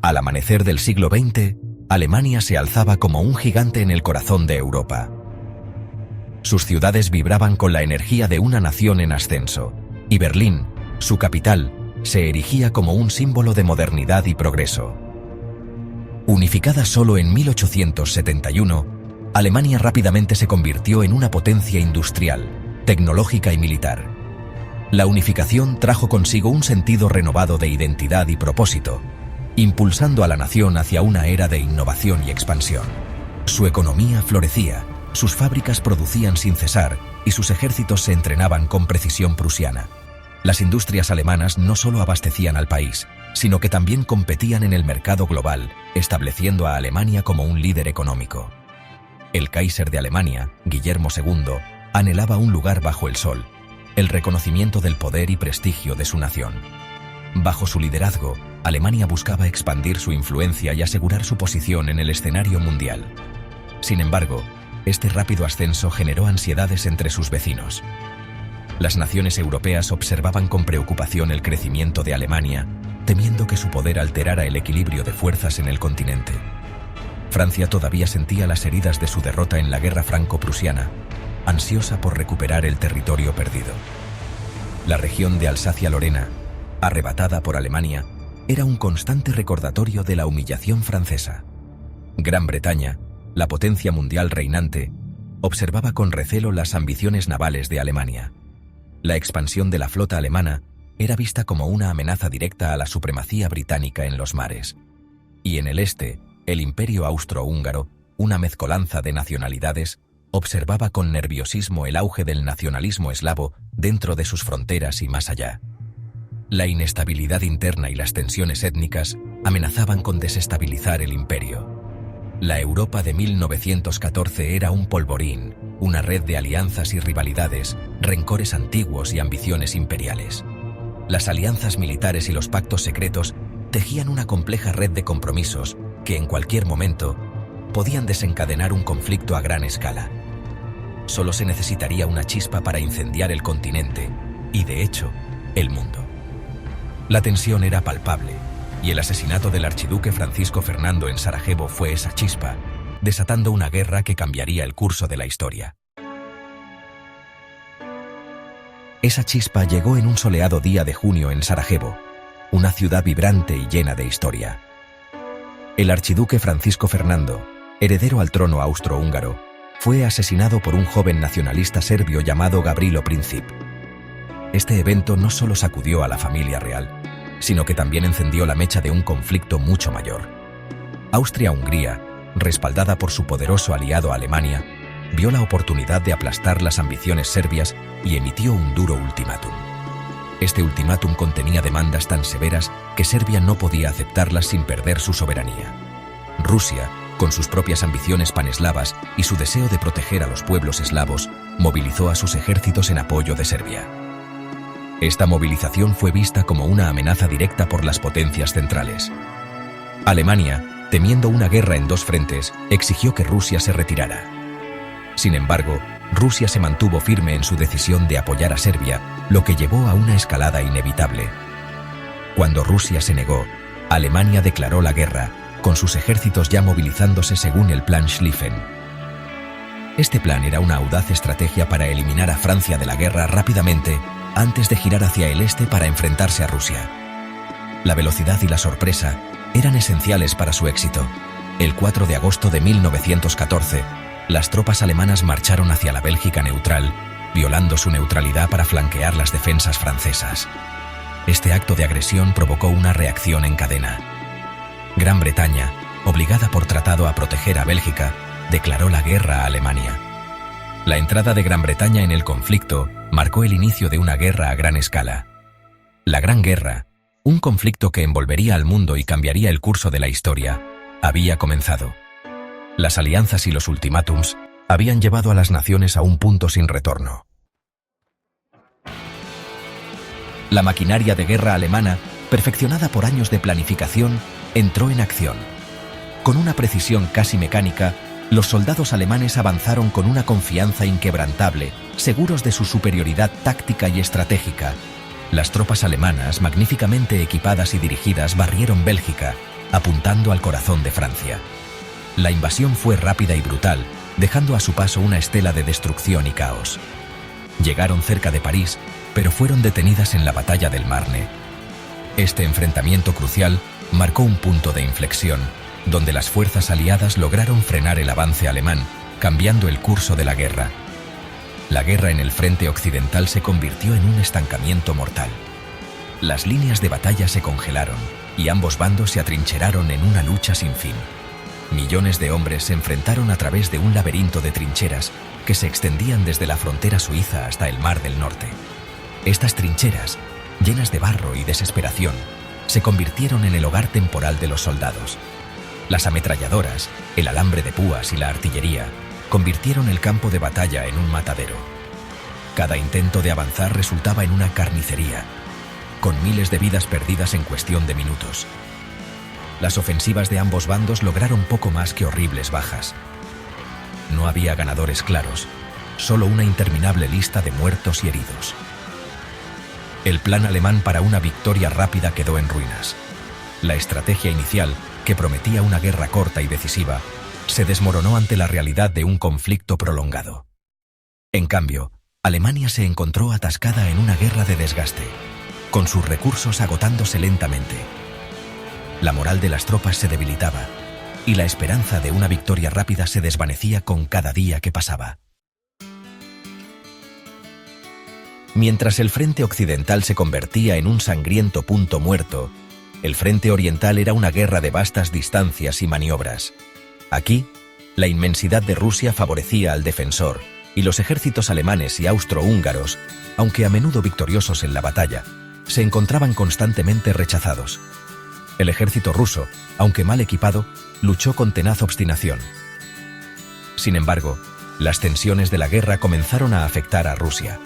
Al amanecer del siglo XX, Alemania se alzaba como un gigante en el corazón de Europa. Sus ciudades vibraban con la energía de una nación en ascenso, y Berlín, su capital, se erigía como un símbolo de modernidad y progreso. Unificada solo en 1871, Alemania rápidamente se convirtió en una potencia industrial, tecnológica y militar. La unificación trajo consigo un sentido renovado de identidad y propósito, impulsando a la nación hacia una era de innovación y expansión. Su economía florecía, sus fábricas producían sin cesar y sus ejércitos se entrenaban con precisión prusiana. Las industrias alemanas no solo abastecían al país, sino que también competían en el mercado global, estableciendo a Alemania como un líder económico. El Kaiser de Alemania, Guillermo II, anhelaba un lugar bajo el sol, el reconocimiento del poder y prestigio de su nación. Bajo su liderazgo, Alemania buscaba expandir su influencia y asegurar su posición en el escenario mundial. Sin embargo, este rápido ascenso generó ansiedades entre sus vecinos. Las naciones europeas observaban con preocupación el crecimiento de Alemania, temiendo que su poder alterara el equilibrio de fuerzas en el continente. Francia todavía sentía las heridas de su derrota en la guerra franco-prusiana, ansiosa por recuperar el territorio perdido. La región de Alsacia-Lorena, arrebatada por Alemania, era un constante recordatorio de la humillación francesa. Gran Bretaña, la potencia mundial reinante, observaba con recelo las ambiciones navales de Alemania. La expansión de la flota alemana era vista como una amenaza directa a la supremacía británica en los mares. Y en el este, el Imperio Austrohúngaro, una mezcolanza de nacionalidades, observaba con nerviosismo el auge del nacionalismo eslavo dentro de sus fronteras y más allá. La inestabilidad interna y las tensiones étnicas amenazaban con desestabilizar el imperio. La Europa de 1914 era un polvorín, una red de alianzas y rivalidades, rencores antiguos y ambiciones imperiales. Las alianzas militares y los pactos secretos tejían una compleja red de compromisos que en cualquier momento podían desencadenar un conflicto a gran escala. Solo se necesitaría una chispa para incendiar el continente y, de hecho, el mundo. La tensión era palpable, y el asesinato del archiduque Francisco Fernando en Sarajevo fue esa chispa, desatando una guerra que cambiaría el curso de la historia. Esa chispa llegó en un soleado día de junio en Sarajevo, una ciudad vibrante y llena de historia. El archiduque Francisco Fernando, heredero al trono austrohúngaro, fue asesinado por un joven nacionalista serbio llamado Gavrilo Princip. Este evento no solo sacudió a la familia real, sino que también encendió la mecha de un conflicto mucho mayor. Austria-Hungría, respaldada por su poderoso aliado Alemania, vio la oportunidad de aplastar las ambiciones serbias y emitió un duro ultimátum. Este ultimátum contenía demandas tan severas que Serbia no podía aceptarlas sin perder su soberanía. Rusia, con sus propias ambiciones paneslavas y su deseo de proteger a los pueblos eslavos, movilizó a sus ejércitos en apoyo de Serbia. Esta movilización fue vista como una amenaza directa por las potencias centrales. Alemania, temiendo una guerra en dos frentes, exigió que Rusia se retirara. Sin embargo, Rusia se mantuvo firme en su decisión de apoyar a Serbia, lo que llevó a una escalada inevitable. Cuando Rusia se negó, Alemania declaró la guerra, con sus ejércitos ya movilizándose según el Plan Schlieffen. Este plan era una audaz estrategia para eliminar a Francia de la guerra rápidamente, antes de girar hacia el este para enfrentarse a Rusia. La velocidad y la sorpresa eran esenciales para su éxito. El 4 de agosto de 1914, las tropas alemanas marcharon hacia la Bélgica neutral, violando su neutralidad para flanquear las defensas francesas. Este acto de agresión provocó una reacción en cadena. Gran Bretaña, obligada por tratado a proteger a Bélgica, declaró la guerra a Alemania. La entrada de Gran Bretaña en el conflicto marcó el inicio de una guerra a gran escala. La Gran Guerra, un conflicto que envolvería al mundo y cambiaría el curso de la historia, había comenzado. Las alianzas y los ultimátums habían llevado a las naciones a un punto sin retorno. La maquinaria de guerra alemana, perfeccionada por años de planificación, entró en acción. Con una precisión casi mecánica, los soldados alemanes avanzaron con una confianza inquebrantable, seguros de su superioridad táctica y estratégica. Las tropas alemanas, magníficamente equipadas y dirigidas, barrieron Bélgica, apuntando al corazón de Francia. La invasión fue rápida y brutal, dejando a su paso una estela de destrucción y caos. Llegaron cerca de París, pero fueron detenidas en la batalla del Marne. Este enfrentamiento crucial marcó un punto de inflexión, donde las fuerzas aliadas lograron frenar el avance alemán, cambiando el curso de la guerra. La guerra en el frente occidental se convirtió en un estancamiento mortal. Las líneas de batalla se congelaron y ambos bandos se atrincheraron en una lucha sin fin. Millones de hombres se enfrentaron a través de un laberinto de trincheras que se extendían desde la frontera suiza hasta el Mar del Norte. Estas trincheras, llenas de barro y desesperación, se convirtieron en el hogar temporal de los soldados. Las ametralladoras, el alambre de púas y la artillería convirtieron el campo de batalla en un matadero. Cada intento de avanzar resultaba en una carnicería, con miles de vidas perdidas en cuestión de minutos. Las ofensivas de ambos bandos lograron poco más que horribles bajas. No había ganadores claros, solo una interminable lista de muertos y heridos. El plan alemán para una victoria rápida quedó en ruinas. La estrategia inicial, que prometía una guerra corta y decisiva, se desmoronó ante la realidad de un conflicto prolongado. En cambio, Alemania se encontró atascada en una guerra de desgaste, con sus recursos agotándose lentamente. La moral de las tropas se debilitaba, y la esperanza de una victoria rápida se desvanecía con cada día que pasaba. Mientras el frente occidental se convertía en un sangriento punto muerto, el frente oriental era una guerra de vastas distancias y maniobras. Aquí, la inmensidad de Rusia favorecía al defensor, y los ejércitos alemanes y austrohúngaros, aunque a menudo victoriosos en la batalla, se encontraban constantemente rechazados. El ejército ruso, aunque mal equipado, luchó con tenaz obstinación. Sin embargo, las tensiones de la guerra comenzaron a afectar a Rusia.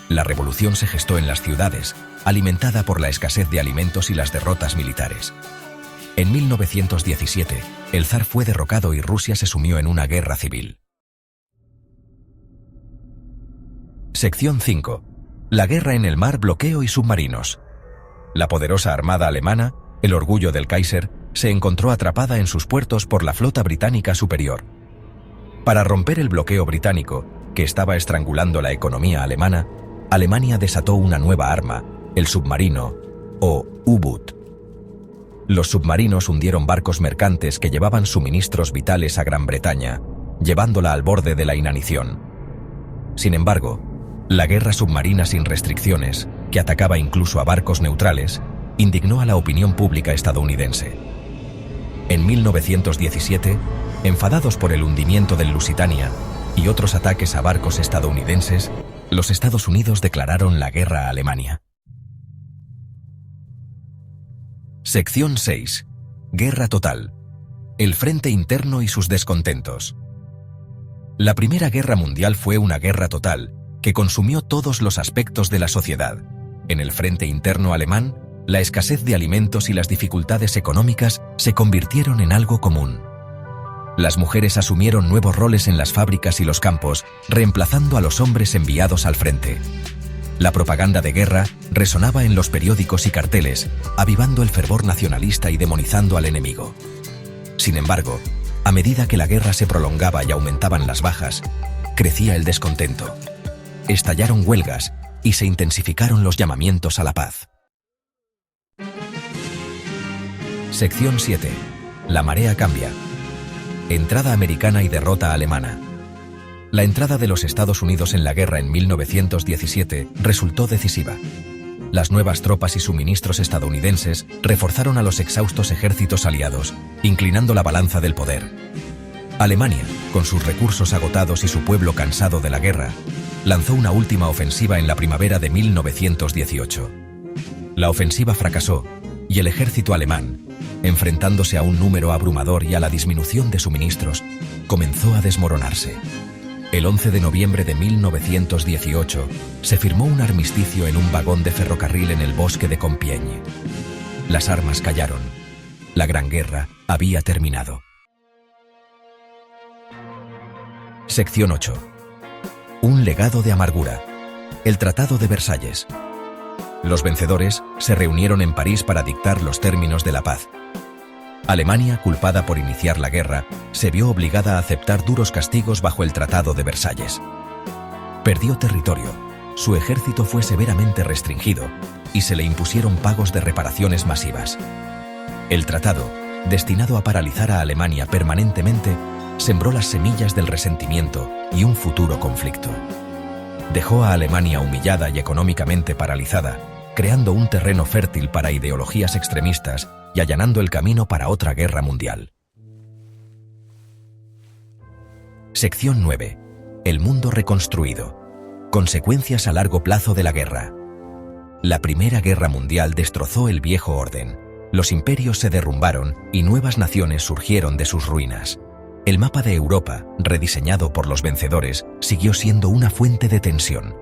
La revolución se gestó en las ciudades, alimentada por la escasez de alimentos y las derrotas militares. En 1917, el zar fue derrocado y Rusia se sumió en una guerra civil. Sección 5. La guerra en el mar, bloqueo y submarinos. La poderosa armada alemana, el orgullo del Kaiser, se encontró atrapada en sus puertos por la flota británica superior. Para romper el bloqueo británico, que estaba estrangulando la economía alemana, Alemania desató una nueva arma, el submarino, o U-Boot. Los submarinos hundieron barcos mercantes que llevaban suministros vitales a Gran Bretaña, llevándola al borde de la inanición. Sin embargo, la guerra submarina sin restricciones, que atacaba incluso a barcos neutrales, indignó a la opinión pública estadounidense. En 1917, enfadados por el hundimiento del Lusitania y otros ataques a barcos estadounidenses, los Estados Unidos declararon la guerra a Alemania. Sección 6. Guerra total. El frente interno y sus descontentos. La Primera Guerra Mundial fue una guerra total que consumió todos los aspectos de la sociedad. En el frente interno alemán, la escasez de alimentos y las dificultades económicas se convirtieron en algo común. Las mujeres asumieron nuevos roles en las fábricas y los campos, reemplazando a los hombres enviados al frente. La propaganda de guerra resonaba en los periódicos y carteles, avivando el fervor nacionalista y demonizando al enemigo. Sin embargo, a medida que la guerra se prolongaba y aumentaban las bajas, crecía el descontento. Estallaron huelgas y se intensificaron los llamamientos a la paz. Sección 7. La marea cambia. Entrada americana y derrota alemana. La entrada de los Estados Unidos en la guerra en 1917 resultó decisiva. Las nuevas tropas y suministros estadounidenses reforzaron a los exhaustos ejércitos aliados, inclinando la balanza del poder. Alemania, con sus recursos agotados y su pueblo cansado de la guerra, lanzó una última ofensiva en la primavera de 1918. La ofensiva fracasó y el ejército alemán, enfrentándose a un número abrumador y a la disminución de suministros, comenzó a desmoronarse. El 11 de noviembre de 1918 se firmó un armisticio en un vagón de ferrocarril en el bosque de Compiègne. Las armas callaron. La Gran Guerra había terminado. Sección 8. Un legado de amargura. El Tratado de Versalles. Los vencedores se reunieron en París para dictar los términos de la paz. Alemania, culpada por iniciar la guerra, se vio obligada a aceptar duros castigos bajo el Tratado de Versalles. Perdió territorio, su ejército fue severamente restringido y se le impusieron pagos de reparaciones masivas. El tratado, destinado a paralizar a Alemania permanentemente, sembró las semillas del resentimiento y un futuro conflicto. Dejó a Alemania humillada y económicamente paralizada, creando un terreno fértil para ideologías extremistas y allanando el camino para otra guerra mundial. Sección 9. El mundo reconstruido. Consecuencias a largo plazo de la guerra. La Primera Guerra Mundial destrozó el viejo orden. Los imperios se derrumbaron y nuevas naciones surgieron de sus ruinas. El mapa de Europa, rediseñado por los vencedores, siguió siendo una fuente de tensión.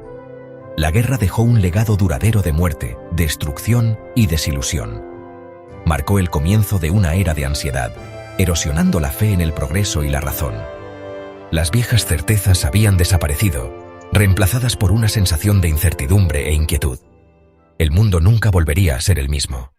La guerra dejó un legado duradero de muerte, destrucción y desilusión. Marcó el comienzo de una era de ansiedad, erosionando la fe en el progreso y la razón. Las viejas certezas habían desaparecido, reemplazadas por una sensación de incertidumbre e inquietud. El mundo nunca volvería a ser el mismo.